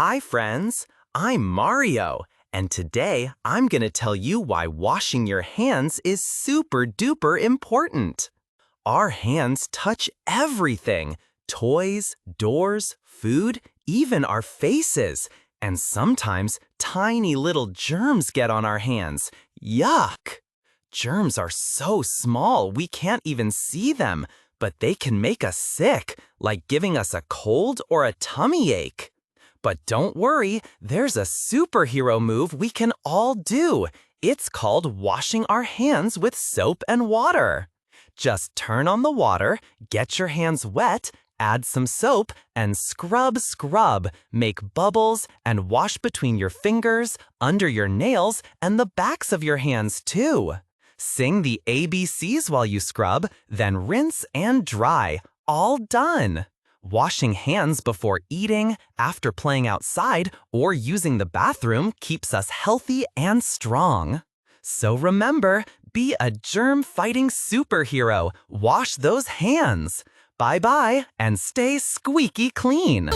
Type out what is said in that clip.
Hi, friends. I'm Mario, and today I'm going to tell you why washing your hands is super duper important. Our hands touch everything: toys, doors, food, even our faces. And sometimes tiny little germs get on our hands. Yuck! Germs are so small we can't even see them, but they can make us sick, like giving us a cold or a tummy ache. But don't worry, there's a superhero move we can all do. It's called washing our hands with soap and water. Just turn on the water, get your hands wet, add some soap, and scrub. Make bubbles and wash between your fingers, under your nails, and the backs of your hands too. Sing the ABCs while you scrub, then rinse and dry. All done. Washing hands before eating, after playing outside, or using the bathroom keeps us healthy and strong. So remember, be a germ-fighting superhero. Wash those hands. Bye-bye, and stay squeaky clean.